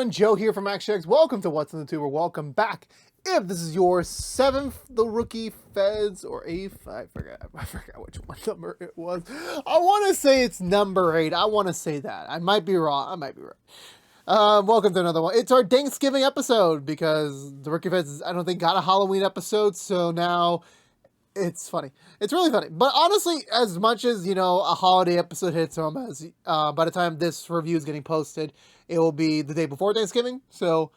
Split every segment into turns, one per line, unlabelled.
everyone, Joe here from ActionX. Welcome to What's in the Tuber. Welcome back. If this is your 7th The Rookie Feds or 8th, I forgot which one number it was. I want to say it's number 8. I want to say that. I might be wrong. Welcome to another one. It's our Thanksgiving episode because The Rookie Feds, I don't think, got a Halloween episode, so now it's funny. It's really funny. But honestly, as much as, a holiday episode hits home, as by the time this review is getting posted, it will be the day before Thanksgiving. So,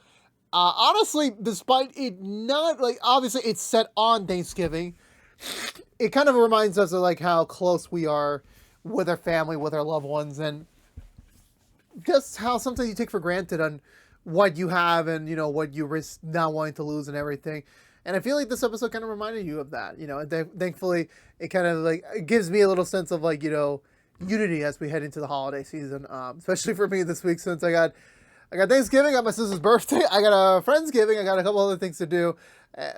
honestly, despite it not, obviously it's set on Thanksgiving, it kind of reminds us of, how close we are with our family, with our loved ones, and just how something you take for granted on what you have and, what you risk not wanting to lose and everything. And I feel like this episode kind of reminded you of that, and thankfully it kind of it gives me a little sense of unity as we head into the holiday season. Especially for me this week, since I got Thanksgiving, I got my sister's birthday, I got a Friendsgiving, I got a couple other things to do.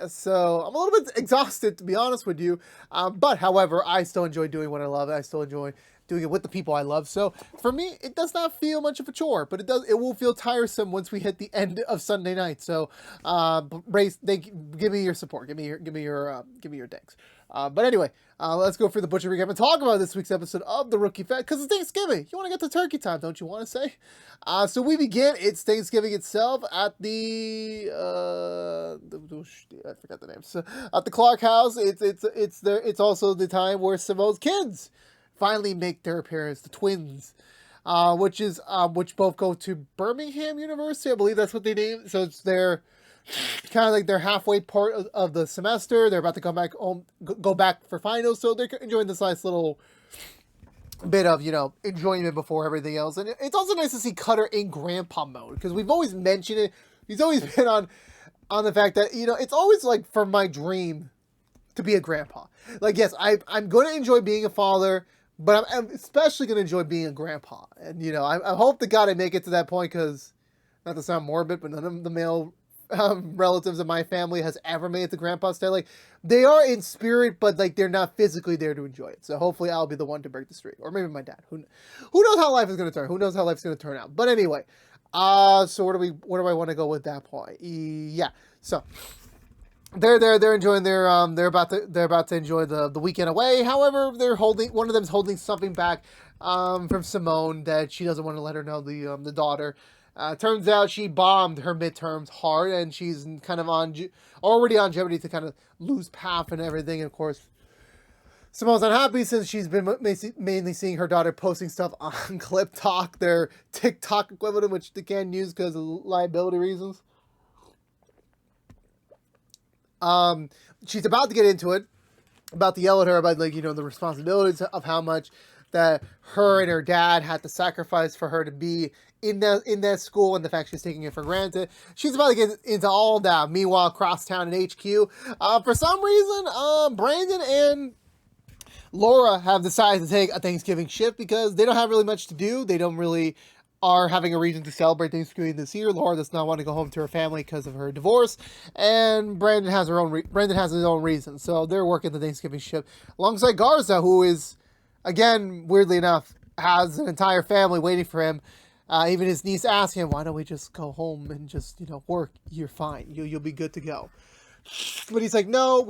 So I'm a little bit exhausted, to be honest with you. But however, I still enjoy doing what I love. I still enjoy doing it with the people I love. So for me, it does not feel much of a chore, but it will feel tiresome once we hit the end of Sunday night. So, give me your support. Give me your thanks. But anyway, let's go through the butcher recap and talk about this week's episode of The Rookie Fed, because it's Thanksgiving. You want to get to turkey time, don't you want to say? So we begin. It's Thanksgiving itself at I forgot the name. So at the Clark house. It's also the time where Simone's kids finally make their appearance, the twins, which both go to Birmingham University. I believe that's what they name. So it's their kind of their halfway part of the semester. They're about to come back home, go back for finals. So they're enjoying this nice little bit of, enjoyment before everything else. And it's also nice to see Cutter in grandpa mode, because we've always mentioned it. He's always been on the fact that, it's always for my dream to be a grandpa. Yes, I'm going to enjoy being a father, but I'm especially going to enjoy being a grandpa. And, I hope to God I make it to that point, because, not to sound morbid, but none of the male relatives of my family has ever made it to grandpa state. They are in spirit, but, they're not physically there to enjoy it. So hopefully I'll be the one to break the streak. Or maybe my dad. Who knows how life is going to turn? Who knows how life's going to turn out? But anyway, so where do I want to go with that point? Yeah, so they're enjoying they're about to enjoy the weekend away. However, one of them's holding something back from Simone that she doesn't want to let her know, the daughter. Turns out she bombed her midterms hard, and she's kind of already on jeopardy to kind of lose path and everything. And of course, Simone's unhappy since she's been mainly seeing her daughter posting stuff on Clip Talk, their TikTok equivalent, which they can't use because of liability reasons. She's about to get into it, about to yell at her about the responsibilities of how much that her and her dad had to sacrifice for her to be in that school, and the fact she's taking it for granted. She's about to get into all that. Meanwhile, crosstown in HQ, for some reason, Brandon and Laura have decided to take a Thanksgiving shift because they don't have really much to do. They don't really are having a reason to celebrate Thanksgiving this year. Laura does not want to go home to her family because of her divorce, and Brandon has his own reasons. So they're working the Thanksgiving shift alongside Garza, who is, again, weirdly enough, has an entire family waiting for him. Even his niece asked him, "Why don't we just go home and just work? You're fine. You'll be good to go." But he's like, "No,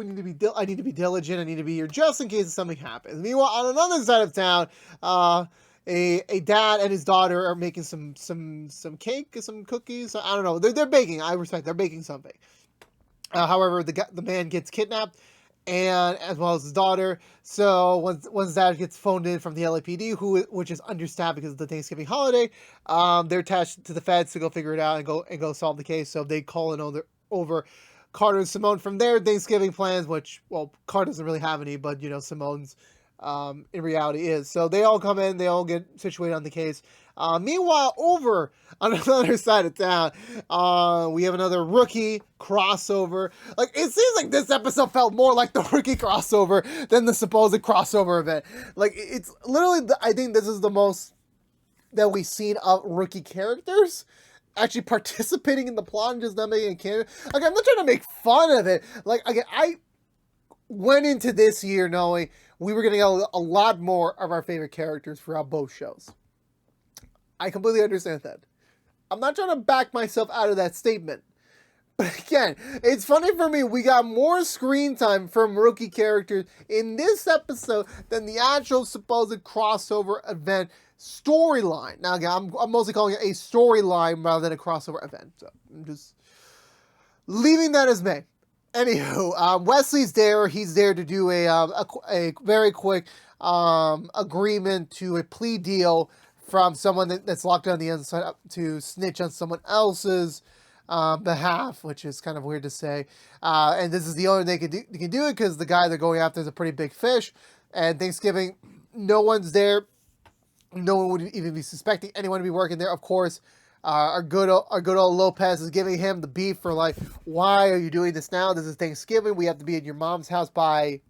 I need to be diligent. I need to be here just in case something happens." Meanwhile, on another side of town, a dad and his daughter are making some cake, some cookies. I don't know. They're baking. I respect. They're baking something. However, the man gets kidnapped, and as well as his daughter. So once dad gets phoned in from the LAPD, which is understaffed because of the Thanksgiving holiday, they're attached to the feds to go figure it out and go solve the case. So they call in over Carter and Simone from their Thanksgiving plans, which, well, Carter doesn't really have any, but Simone's in reality is. So they all come in, they all get situated on the case. Meanwhile, over on another side of town, we have another rookie crossover. It seems like this episode felt more like the rookie crossover than the supposed crossover event. It's literally, I think this is the most that we've seen of rookie characters actually participating in the plot and just not making a cameo. I'm not trying to make fun of it. I went into this year knowing we were going to get a lot more of our favorite characters throughout both shows. I completely understand that. I'm not trying to back myself out of that statement. But again, it's funny for me, we got more screen time from rookie characters in this episode than the actual supposed crossover event storyline. Now, again, I'm mostly calling it a storyline rather than a crossover event. So I'm just leaving that as may. Anywho, Wesley's there. He's there to do a very quick agreement to a plea deal from someone that's locked on the inside to snitch on someone else's behalf, which is kind of weird to say. And this is the only they can do it because the guy they're going after is a pretty big fish. And Thanksgiving, no one's there. No one would even be suspecting anyone to be working there. Of course, our good old Lopez is giving him the beef for like, why are you doing this now? This is Thanksgiving. We have to be at your mom's house by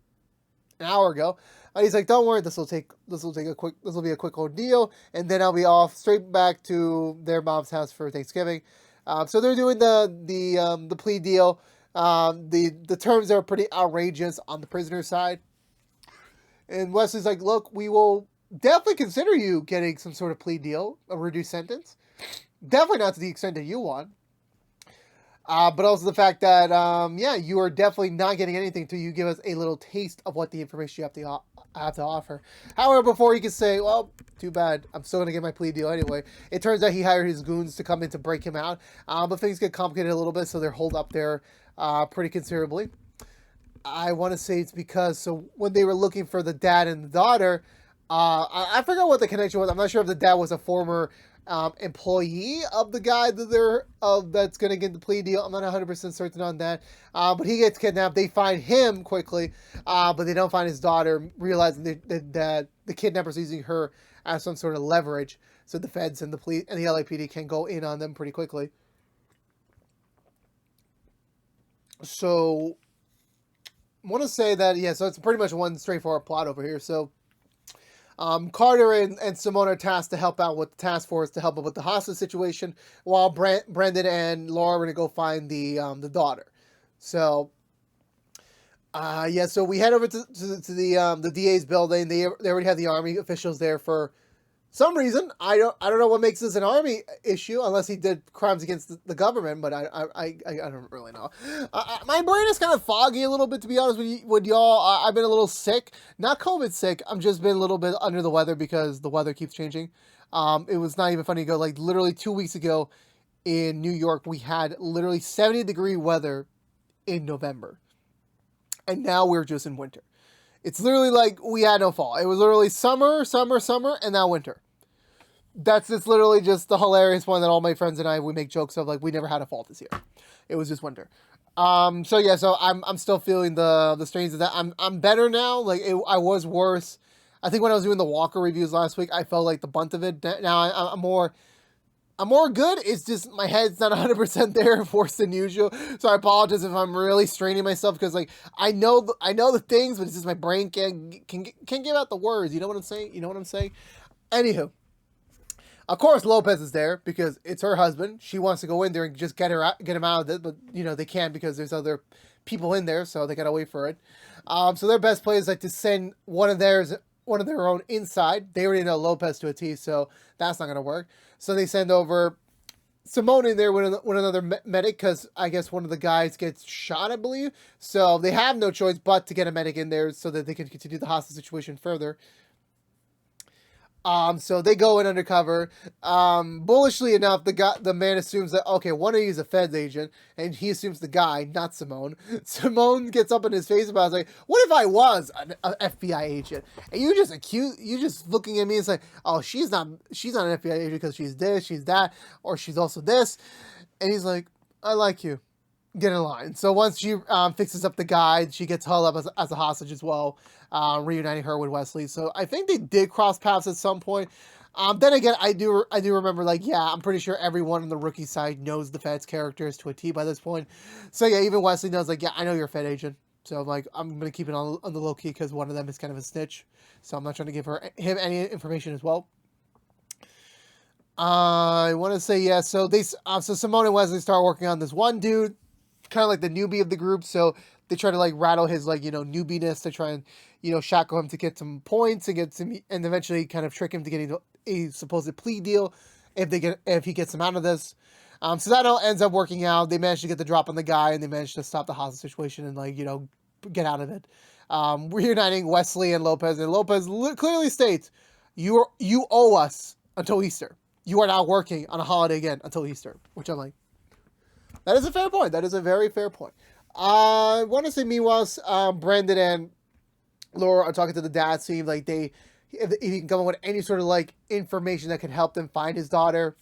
an hour ago. And he's like, don't worry, this will be a quick ordeal, and then I'll be off straight back to their mom's house for Thanksgiving. So they're doing the plea deal. The terms are pretty outrageous on the prisoner's side. And Wesley's like, look, we will definitely consider you getting some sort of plea deal, a reduced sentence. Definitely not to the extent that you want. But also the fact that, you are definitely not getting anything until you give us a little taste of what the information you have to offer. However, before you can say, well, too bad, I'm still going to get my plea deal anyway. It turns out he hired his goons to come in to break him out. But things get complicated a little bit, so they're holed up there pretty considerably. I want to say it's because, so when they were looking for the dad and the daughter, I forgot what the connection was. I'm not sure if the dad was a former employee of the guy that's going to get the plea deal. I'm not 100% certain on that. But he gets kidnapped. They find him quickly, but they don't find his daughter, realizing that the kidnapper's using her as some sort of leverage. So the feds and the police and the LAPD can go in on them pretty quickly. So I want to say that, so it's pretty much one straightforward plot over here. So Carter and Simone are tasked to help out with the task force to help out with the hostage situation, while Brandon and Laura are going to go find the daughter. So, so we head over to the DA's building. They already have the Army officials there for some reason. I don't know what makes this an Army issue, unless he did crimes against the government, but I don't really know. My brain is kind of foggy a little bit, to be honest with y'all. I've been a little sick, not COVID sick. I'm just been a little bit under the weather because the weather keeps changing. It was not even funny to go, like, literally 2 weeks ago in New York, we had literally 70-degree weather in November. And now we're just in winter. It's literally like we had no fall. It was literally summer, and now winter. It's literally just the hilarious one that all my friends and we make jokes of, like, we never had a fall this year. It was just winter. So I'm still feeling the strains of that. I'm better now. Like, I was worse. I think when I was doing the Walker reviews last week, I felt like the bunt of it. Now I'm more good. It's just my head's not 100% there, worse than usual. So I apologize if I'm really straining myself, because, like, I know the things, but it's just my brain can't give out the words. You know what I'm saying? Anywho, of course Lopez is there because it's her husband. She wants to go in there and just get him out of it, but they can't because there's other people in there, so they gotta wait for it. So their best play is like to send one of their own inside. They already know Lopez to a T, so that's not gonna work. So they send over Simone in there with another medic, because I guess one of the guys gets shot, I believe. So they have no choice but to get a medic in there so that they can continue the hostage situation further. So they go in undercover. Bullishly enough, the man assumes that, okay, one of you is a feds agent, and he assumes the guy, not Simone. Simone gets up in his face about it, like, what if I was an FBI agent? And you just looking at me and saying, oh, she's not an FBI agent because she's this, she's that, or she's also this. And he's like, I like you. Get in line. So once she fixes up the guy, she gets held up as a hostage as well, reuniting her with Wesley. So I think they did cross paths at some point. Then again, I do remember, like, I'm pretty sure everyone on the rookie side knows the Fed's characters to a T by this point. So yeah, even Wesley knows, like, I know you're a Fed agent. So I'm like, I'm going to keep it on the low key because one of them is kind of a snitch. So I'm not trying to give him any information as well. I want to say, so Simone and Wesley start working on this one dude, kind of like the newbie of the group. So they try to, like, rattle his, like, newbiness to try and, shackle him to get some points and and eventually kind of trick him to getting a supposed plea deal. if he gets them out of this. So that all ends up working out. They manage to get the drop on the guy, and they manage to stop the hostage situation and, like, you know, get out of it. Reuniting Wesley and Lopez clearly states, you owe us until Easter. You are not working on a holiday again until Easter, which I'm like, that is a fair point. That is a very fair point. I want to say, meanwhile, Brendan and Laura are talking to the dad, seeing like if he can come up with any sort of like information that could help them find his daughter.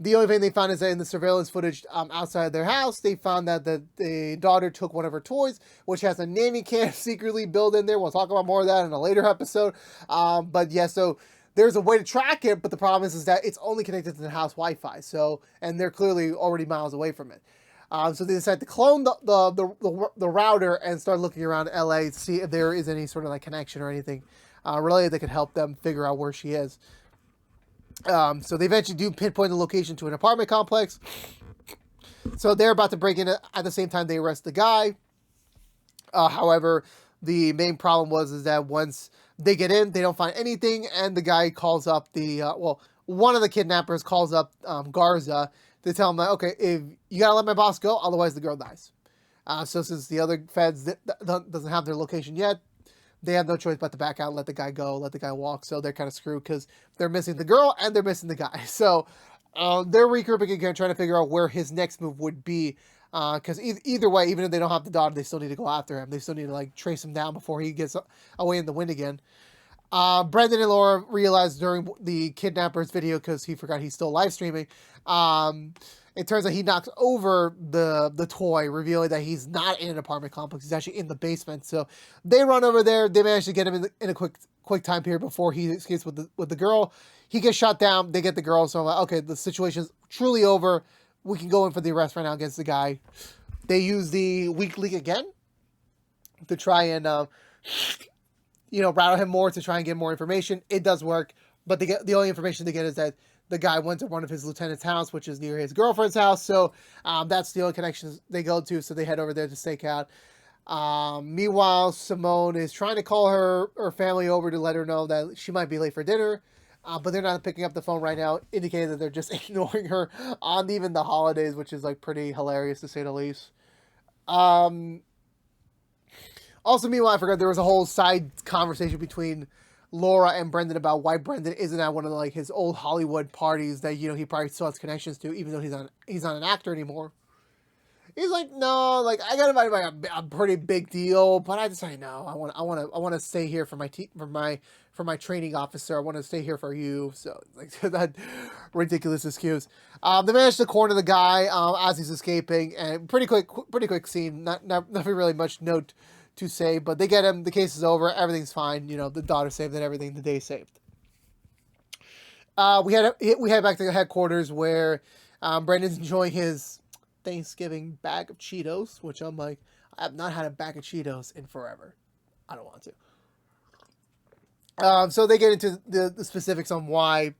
The only thing they found is that in the surveillance footage outside their house, they found that the daughter took one of her toys, which has a nanny cam secretly built in there. We'll talk about more of that in a later episode. But yeah, so there's a way to track it, but the problem is that it's only connected to the house Wi-Fi. So, and they're clearly already miles away from it. So they decide to clone the router and start looking around LA to see if there is any sort of like connection or anything related that could help them figure out where she is. So they eventually do pinpoint the location to an apartment complex. So they're about to break in at the same time they arrest the guy. However, the main problem is that once they get in, they don't find anything, and the guy calls up one of the kidnappers calls up Garza to tell him that, okay, if you gotta let my boss go, otherwise the girl dies. So since the other feds doesn't have their location yet, they have no choice but to back out, let the guy go, let the guy walk. So they're kind of screwed because they're missing the girl and they're missing the guy. So they're regrouping again, trying to figure out where his next move would be. Because either way, even if they don't have the daughter, they still need to go after him. They still need to like trace him down before he gets away in the wind again. Brendan and Laura realized during the kidnapper's video, because he forgot he's still live streaming, it turns out he knocks over the toy, revealing that he's not in an apartment complex. He's actually in the basement. So they run over there. They manage to get him in a quick time period before he escapes with the girl. He gets shot down. They get the girl. So I'm like, okay, the situation's truly over. We can go in for the arrest right now against the guy. They use the weak link again to try and rattle him more, to try and get more information. It does work, but the only information they get is that the guy went to one of his lieutenant's house, which is near his girlfriend's house. So that's the only connections they go to. So they head over there to stake out. Meanwhile, Simone is trying to call her family over to let her know that she might be late for dinner. But they're not picking up the phone right now, indicating that they're just ignoring her on even the holidays, which is like pretty hilarious to say the least. Also, meanwhile, I forgot there was a whole side conversation between Laura and Brendan about why Brendan isn't at one of like his old Hollywood parties that he probably still has connections to, even though he's not an actor anymore. He's like, no, like I got invited by a pretty big deal, but I decided no, I want to stay here for my training officer. I want to stay here for you. So like that ridiculous excuse. They managed to corner the guy as he's escaping, and pretty quick scene. Nothing really much note to say, but they get him. The case is over. Everything's fine. The daughter saved and everything. The day saved. We head back to the headquarters where Brendan's enjoying his Thanksgiving bag of Cheetos, which I'm like, I have not had a bag of Cheetos in forever. I don't want to. So they get into the specifics on why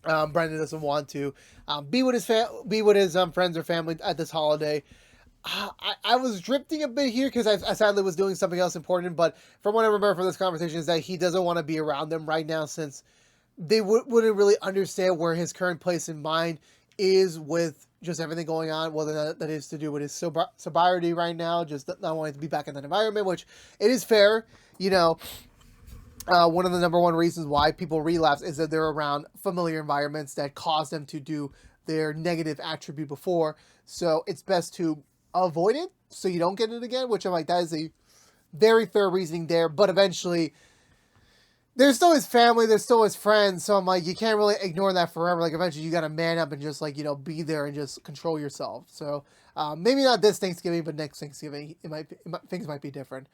Brendan doesn't want to be with his friends or family at this holiday. I was drifting a bit here because I sadly was doing something else important, but from what I remember from this conversation is that he doesn't want to be around them right now, since they wouldn't really understand where his current place in mind is with just everything going on, whether that is to do with his sobriety right now, just not wanting to be back in that environment, which it is fair. One of the number one reasons why people relapse is that they're around familiar environments that cause them to do their negative attribute before. So it's best to avoid it so you don't get it again, which I'm like, that is a very fair reasoning there. But eventually, there's still his family, there's still his friends. So I'm like, you can't really ignore that forever. Like eventually you got to man up and just like, be there and just control yourself. So maybe not this Thanksgiving, but next Thanksgiving, things might be different.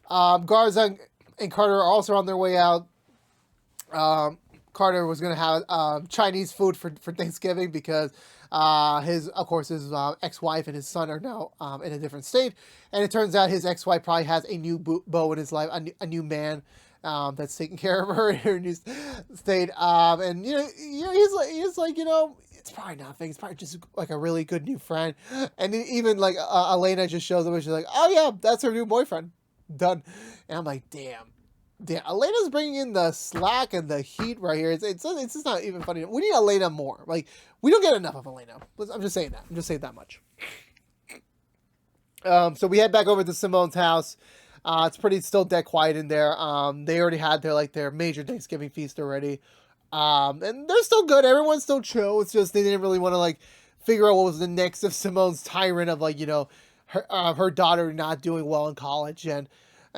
Garza and Carter are also on their way out. Carter was going to have Chinese food for Thanksgiving because his ex-wife and his son are now in a different state. And it turns out his ex-wife probably has a new beau in his life, a new man that's taking care of her in her new state. And he's like, it's probably nothing. It's probably just like a really good new friend. And even like Elena just shows up and she's like, oh yeah, that's her new boyfriend. Done. And I'm like, damn. Yeah, Elena's bringing in the slack and the heat right here. It's just not even funny. We need Elena more. Like, we don't get enough of Elena. I'm just saying that. I'm just saying that much. So we head back over to Simone's house. It's pretty still dead quiet in there. They already had their major Thanksgiving feast already. And they're still good. Everyone's still chill. It's just they didn't really want to like figure out what was the next of Simone's tyrant of like, her daughter not doing well in college, and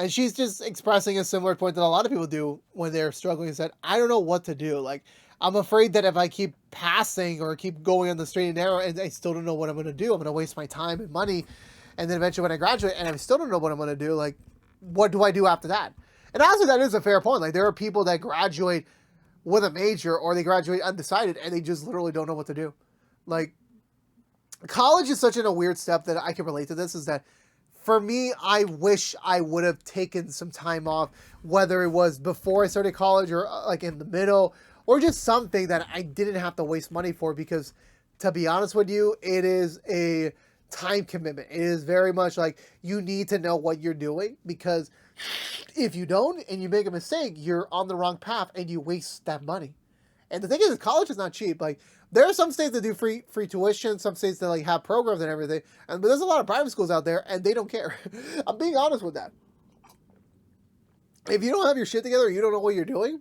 she's just expressing a similar point that a lot of people do when they're struggling. Is that I don't know what to do. Like, I'm afraid that if I keep passing or keep going on the straight and narrow, and I still don't know what I'm going to do, I'm going to waste my time and money. And then eventually when I graduate and I still don't know what I'm going to do, like, what do I do after that? And honestly, that is a fair point. Like, there are people that graduate with a major or they graduate undecided and they just literally don't know what to do. Like, college is such a weird step that I can relate to this, is that for me, I wish I would have taken some time off, whether it was before I started college or like in the middle, or just something that I didn't have to waste money for, because to be honest with you, it is a time commitment. It is very much like you need to know what you're doing, because if you don't and you make a mistake, you're on the wrong path and you waste that money. And the thing is, college is not cheap. Like, there are some states that do free tuition, some states that like have programs and everything, but there's a lot of private schools out there and they don't care. I'm being honest with that. If you don't have your shit together, you don't know what you're doing,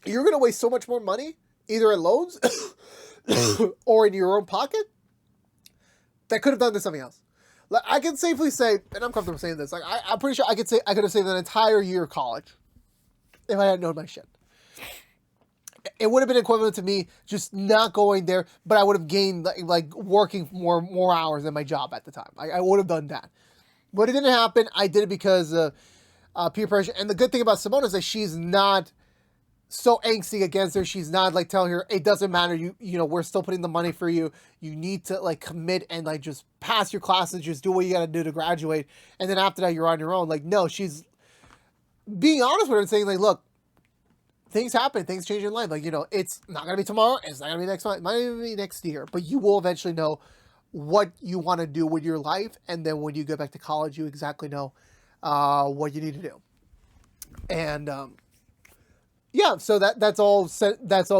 you're gonna waste so much more money, either in loans or in your own pocket, that could have done this something else. Like, I can safely say, and I'm comfortable saying this, like I'm pretty sure I could have saved an entire year of college if I hadn't known my shit. It would have been equivalent to me just not going there, but I would have gained like working more hours than my job at the time. I would have done that, but it didn't happen. I did it because of peer pressure. And the good thing about Simone is that she's not so angsty against her. She's not like telling her it doesn't matter. You know, we're still putting the money for you. You need to like commit and like just pass your classes. Just do what you got to do to graduate, and then after that you're on your own. Like, no, she's being honest with her and saying like, look, things happen, things change in life. Like, it's not going to be tomorrow, it's not going to be next month, it might even be next year, but you will eventually know what you want to do with your life. And then when you go back to college, you exactly know what you need to do. And yeah, so that's all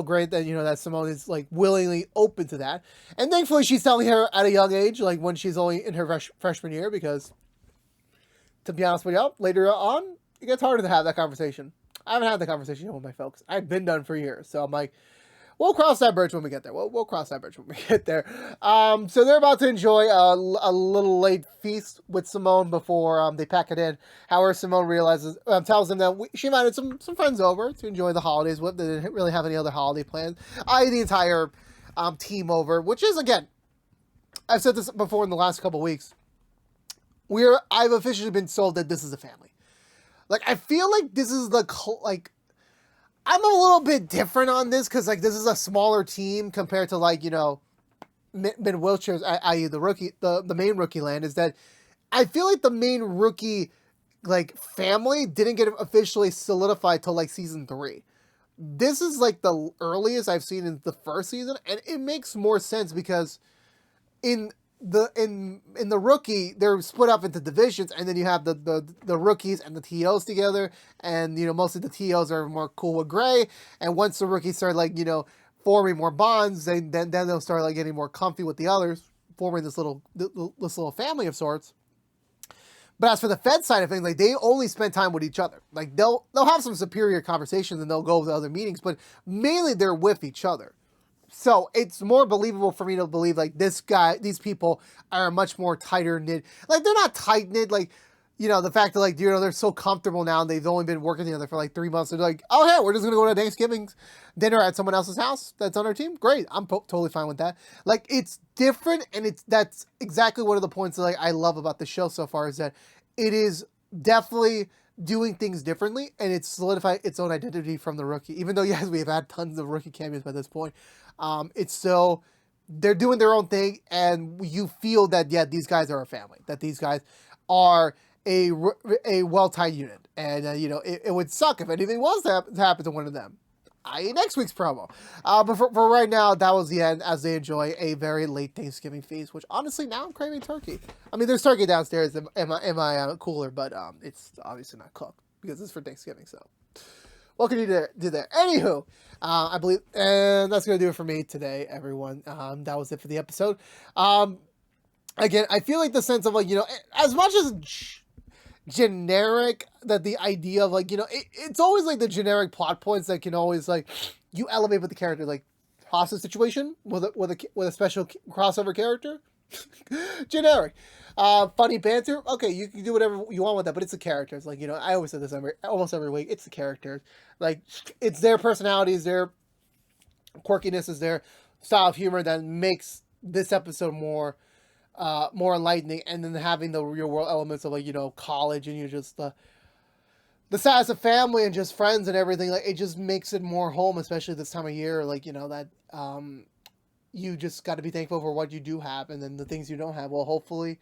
great that, that Simone is like willingly open to that. And thankfully she's telling her at a young age, like when she's only in her freshman year, because to be honest with you, later on, it gets harder to have that conversation. I haven't had the conversation yet with my folks. I've been done for years. So I'm like, we'll cross that bridge when we get there. We'll cross that bridge when we get there. So they're about to enjoy a little late feast with Simone before they pack it in. However, Simone tells them that she invited some friends over to enjoy the holidays with. They didn't really have any other holiday plans. The entire team over, which is, again, I've said this before in the last couple weeks. I've officially been sold that this is a family. Like, I feel like this is I'm a little bit different on this, because, like, this is a smaller team compared to, like, Mid Wilshire's, i.e. the main rookie land, is that I feel like the main rookie, like, family didn't get officially solidified till, like, season 3. This is, like, the earliest I've seen in the first season, and it makes more sense because in the rookie, they're split up into divisions, and then you have the rookies and the TOs together, and most of the TOs are more cool with Gray, and once the rookies start like forming more bonds, then they'll start like getting more comfy with the others, forming this little family of sorts. But as for the Fed side of things, like, they only spend time with each other. Like, they'll have some superior conversations and they'll go to other meetings, but mainly they're with each other. So it's more believable for me to believe like these people are much more tighter knit. Like, they're not tight knit. Like, the fact that like, they're so comfortable now and they've only been working together for like 3 months. They're like, oh yeah, we're just going to go to Thanksgiving dinner at someone else's house that's on our team. Great. I'm totally fine with that. Like, it's different. And that's exactly one of the points that like I love about the show so far, is that it is definitely doing things differently, and it's solidified its own identity from the rookie. Even though, yes, we have had tons of rookie cameos by this point, it's still, they're doing their own thing, and you feel that, yeah, these guys are a family, that these guys are a well-tied unit, and it would suck if anything was to happen to one of them, i.e. next week's promo. But for right now, that was the end, as they enjoy a very late Thanksgiving feast, which honestly now I'm craving turkey. I mean, there's turkey downstairs in my cooler, but it's obviously not cooked. because it's for Thanksgiving. So what can you do there? Anywho, I believe, and that's going to do it for me today, everyone. That was it for the episode. Again, I feel like the sense of, like, you know, as much as generic that the idea of, like, you know, it's always like the generic plot points that can always, like, you elevate with the character, like hostage situation with a special crossover character. Generic. Funny banter. Okay, you can do whatever you want with that, but it's the characters. Like, you know, I always say this almost every week. It's the characters. Like, it's their personalities, their quirkiness, is their style of humor that makes this episode more enlightening. And then having the real world elements of, like, you know, college, and you just the size of family and just friends and everything. Like, it just makes it more home, especially this time of year. Like, you know, that you just got to be thankful for what you do have, and then the things you don't have, well, hopefully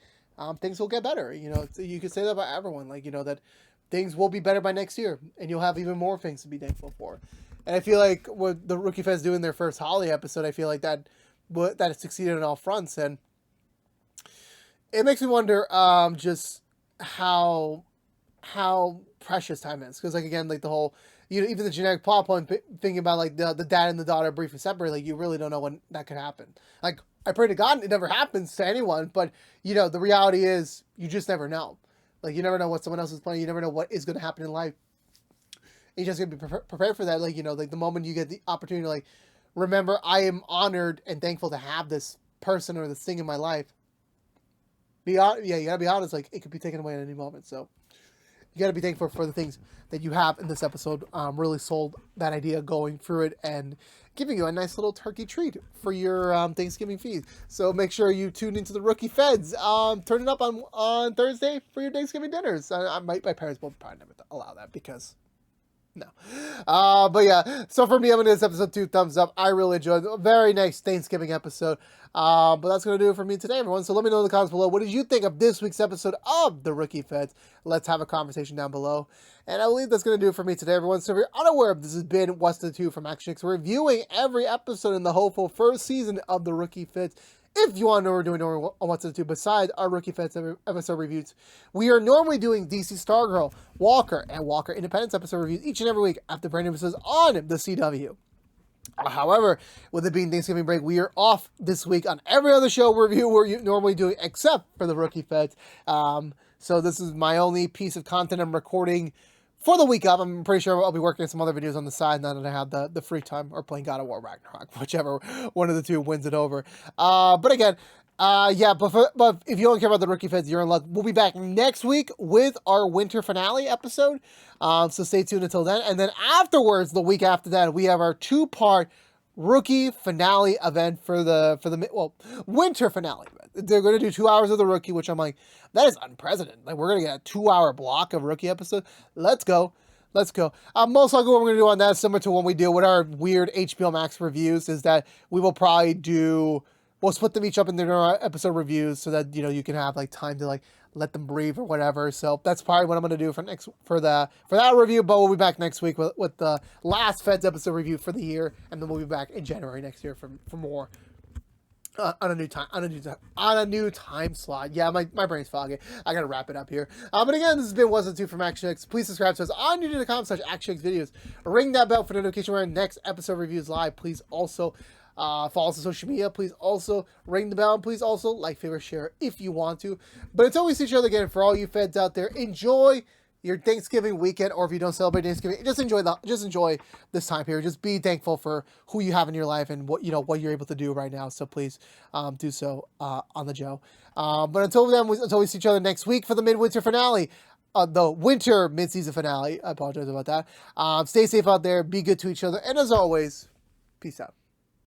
things will get better. You know, you can say that about everyone, like, you know, that things will be better by next year, and you'll have even more things to be thankful for. And I feel like what the Rookie Feds do in their first holiday episode, I feel like that it succeeded on all fronts, and it makes me wonder just how precious time is, because, like, again, like the whole, you know, even the generic plot point, thinking about, like, the dad and the daughter briefly separate, like, you really don't know when that could happen. Like, I pray to God it never happens to anyone, but, you know, the reality is you just never know. Like, you never know what someone else is planning. You never know what is going to happen in life. You just got to be prepared for that. Like, you know, like, the moment you get the opportunity to, like, remember, I am honored and thankful to have this person or this thing in my life. You got to be honest, like, it could be taken away at any moment. So you got to be thankful for the things that you have in this episode. Really sold that idea going through it and giving you a nice little turkey treat for your Thanksgiving feast. So make sure you tune into the Rookie Feds. Turn it up on Thursday for your Thanksgiving dinners. My parents will probably never allow that, because no. But yeah, so for me, I'm going to give this episode 2 thumbs up. I really enjoyed it. A very nice Thanksgiving episode. But that's going to do it for me today, everyone. So let me know in the comments below, what did you think of this week's episode of The Rookie Feds? Let's have a conversation down below. And I believe that's going to do it for me today, everyone. So if you're unaware, this has been What's the Two from ActionX, reviewing every episode in the hopeful first season of The Rookie Feds. If you want to know what we're doing on What's the Two, besides our Rookie Feds episode reviews, we are normally doing DC Stargirl, Walker, and Walker Independence episode reviews each and every week after brand new episodes on the CW. However, with it being Thanksgiving break, we are off this week on every other show review we're normally doing, except for the Rookie Feds. So this is my only piece of content I'm recording for the week up. I'm pretty sure I'll be working on some other videos on the side now that I have the free time, or playing God of War Ragnarok, whichever one of the two wins it over. But again, yeah, but if you don't care about the Rookie Feds, you're in luck. We'll be back next week with our winter finale episode. So stay tuned until then. And then afterwards, the week after that, we have our 2-part Rookie finale event for the winter finale event. They're going to do 2 hours of the Rookie, which I'm like, that is unprecedented. Like, we're going to get a 2-hour block of Rookie episode. Let's go. Let's go. Most likely what we're going to do on that, similar to when we do with our weird HBO Max reviews, is that we will probably we'll split them each up in their episode reviews, so that, you know, you can have, like, time to, like, let them breathe or whatever. So that's probably what I'm going to do for that review. But we'll be back next week with the last Feds episode review for the year, and then we'll be back in January next year for more. On a new time slot. Yeah, my brain's foggy. I gotta wrap it up here. But again, this has been What's the Two from ActionX. Please subscribe to us on youtube.com/ActionX videos. Ring that bell for notification when our next episode reviews live. Please also follow us on social media. Please also ring the bell. And please also like, favorite, share if you want to. But until we see each other again, for all you Feds out there, enjoy your Thanksgiving weekend, or if you don't celebrate Thanksgiving, just enjoy this time period. Just be thankful for who you have in your life and what you're able to do right now. So please do so on the Joe. But until we see each other next week for the midwinter finale, the winter mid-season finale. I apologize about that. Stay safe out there. Be good to each other, and as always, peace out.